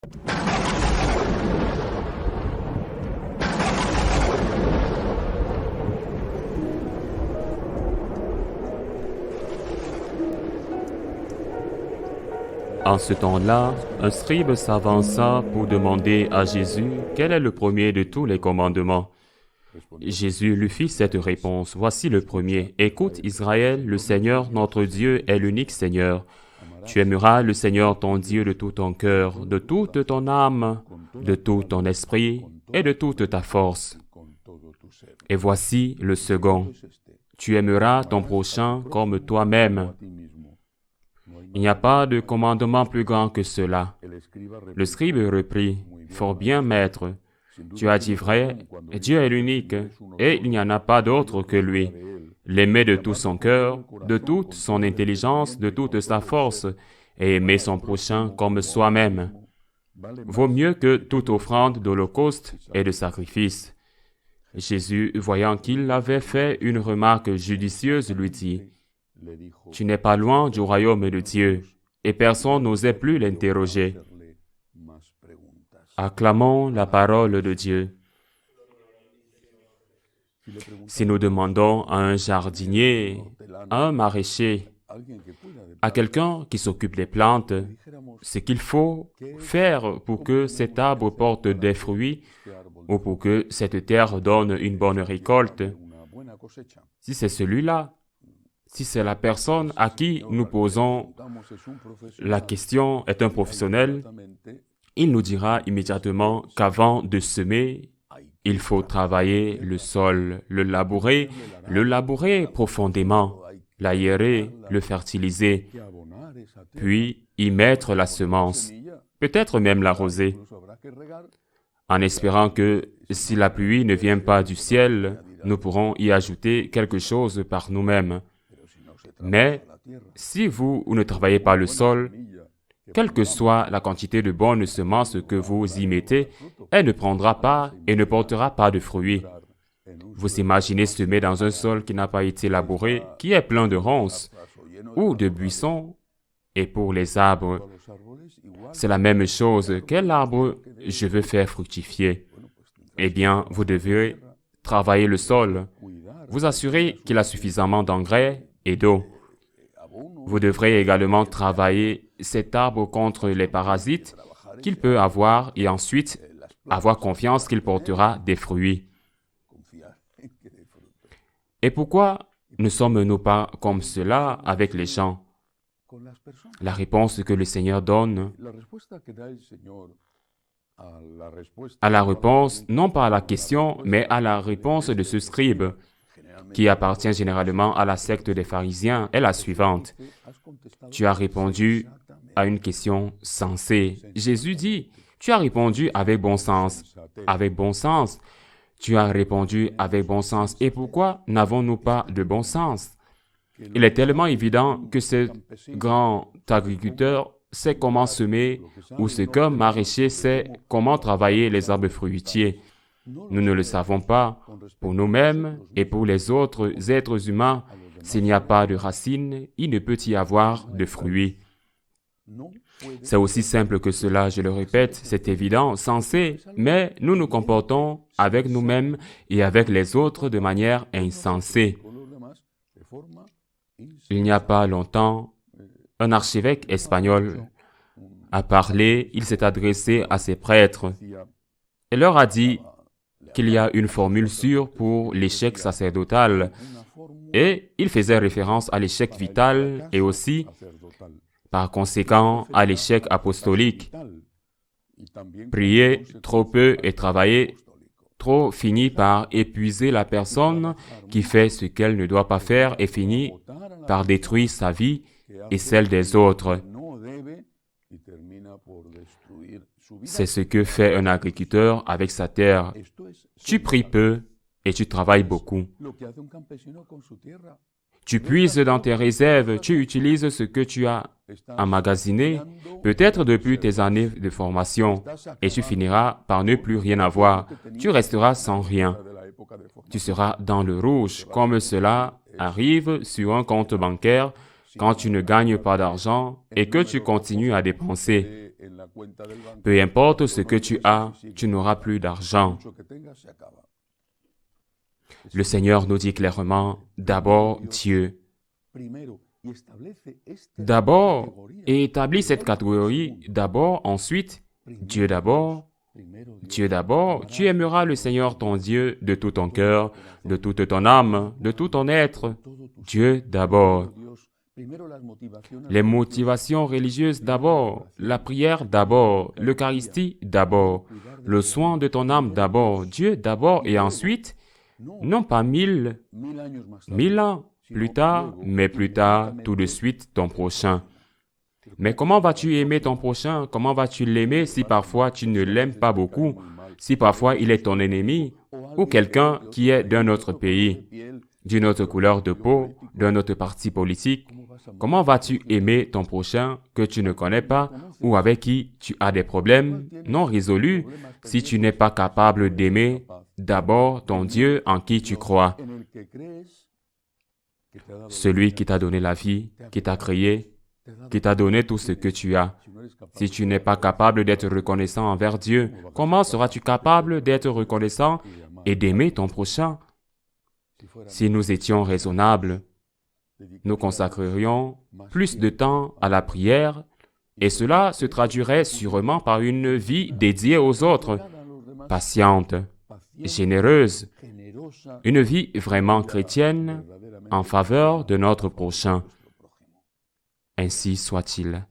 En ce temps-là, un scribe s'avança pour demander à Jésus quel est le premier de tous les commandements. Jésus lui fit cette réponse. Voici le premier. Écoute Israël, le Seigneur notre Dieu est l'unique Seigneur. Tu aimeras le Seigneur ton Dieu de tout ton cœur, de toute ton âme, de tout ton esprit et de toute ta force. Et voici le second. Tu aimeras ton prochain comme toi-même. Il n'y a pas de commandement plus grand que cela. Le scribe reprit, « Fort bien, maître, tu as dit vrai, Dieu est l'unique, et il n'y en a pas d'autre que lui. L'aimer de tout son cœur, de toute son intelligence, de toute sa force, et aimer son prochain comme soi-même. Vaut mieux que toute offrande d'holocauste et de sacrifice. » Jésus, voyant qu'il avait fait une remarque judicieuse, lui dit, « Tu n'es pas loin du royaume de Dieu. » Et personne n'osait plus l'interroger. Acclamons la parole de Dieu. Si nous demandons à un jardinier, à un maraîcher, à quelqu'un qui s'occupe des plantes, ce qu'il faut faire pour que cet arbre porte des fruits ou pour que cette terre donne une bonne récolte, si c'est celui-là, si c'est la personne à qui nous posons la question est un professionnel, il nous dira immédiatement qu'avant de semer, il faut travailler le sol, le labourer profondément, l'aérer, le fertiliser, puis y mettre la semence, peut-être même l'arroser, en espérant que si la pluie ne vient pas du ciel, nous pourrons y ajouter quelque chose par nous-mêmes. Mais si vous ne travaillez pas le sol, quelle que soit la quantité de bonnes semences que vous y mettez, elle ne prendra pas et ne portera pas de fruits. Vous imaginez semer dans un sol qui n'a pas été labouré, qui est plein de ronces ou de buissons, et pour les arbres, c'est la même chose. Quel arbre je veux faire fructifier? Eh bien, vous devez travailler le sol, vous assurer qu'il a suffisamment d'engrais et d'eau. Vous devrez également travailler cet arbre contre les parasites qu'il peut avoir et ensuite avoir confiance qu'il portera des fruits. Et pourquoi ne sommes-nous pas comme cela avec les gens? La réponse que le Seigneur donne à la réponse, non pas à la question, mais à la réponse de ce scribe, qui appartient généralement à la secte des pharisiens, est la suivante. Tu as répondu à une question sensée. Jésus dit, tu as répondu avec bon sens. Avec bon sens. Tu as répondu avec bon sens. Et pourquoi n'avons-nous pas de bon sens? Il est tellement évident que ce grand agriculteur sait comment semer ou ce qu'un maraîcher sait comment travailler les arbres fruitiers. Nous ne le savons pas. Pour nous-mêmes et pour les autres êtres humains, s'il n'y a pas de racines, il ne peut y avoir de fruits. C'est aussi simple que cela, je le répète, c'est évident, sensé, mais nous nous comportons avec nous-mêmes et avec les autres de manière insensée. Il n'y a pas longtemps, un archevêque espagnol a parlé, il s'est adressé à ses prêtres et leur a dit qu'il y a une formule sûre pour l'échec sacerdotal et il faisait référence à l'échec vital et aussi, par conséquent, à l'échec apostolique. Prier trop peu et travailler trop finit par épuiser la personne qui fait ce qu'elle ne doit pas faire et finit par détruire sa vie et celle des autres. C'est ce que fait un agriculteur avec sa terre. Tu pries peu et tu travailles beaucoup. Tu puises dans tes réserves, tu utilises ce que tu as emmagasiné, peut-être depuis tes années de formation, et tu finiras par ne plus rien avoir. Tu resteras sans rien. Tu seras dans le rouge, comme cela arrive sur un compte bancaire quand tu ne gagnes pas d'argent et que tu continues à dépenser. Peu importe ce que tu as, tu n'auras plus d'argent. Le Seigneur nous dit clairement, d'abord Dieu. D'abord, et établis cette catégorie, d'abord, ensuite, Dieu d'abord. Dieu d'abord, tu aimeras le Seigneur ton Dieu de tout ton cœur, de toute ton âme, de tout ton être. Dieu d'abord. Les motivations religieuses d'abord, la prière d'abord, l'Eucharistie d'abord, le soin de ton âme d'abord, Dieu d'abord et ensuite, non pas 1000 ans plus tard, mais plus tard, tout de suite, ton prochain. Mais comment vas-tu aimer ton prochain? Comment vas-tu l'aimer si parfois tu ne l'aimes pas beaucoup, si parfois il est ton ennemi ou quelqu'un qui est d'un autre pays, d'une autre couleur de peau, d'un autre parti politique? Comment vas-tu aimer ton prochain que tu ne connais pas ou avec qui tu as des problèmes non résolus si tu n'es pas capable d'aimer d'abord ton Dieu en qui tu crois? Celui qui t'a donné la vie, qui t'a créé, qui t'a donné tout ce que tu as. Si tu n'es pas capable d'être reconnaissant envers Dieu, comment seras-tu capable d'être reconnaissant et d'aimer ton prochain? Si nous étions raisonnables, nous consacrerions plus de temps à la prière et cela se traduirait sûrement par une vie dédiée aux autres, patiente, généreuse, une vie vraiment chrétienne en faveur de notre prochain. Ainsi soit-il.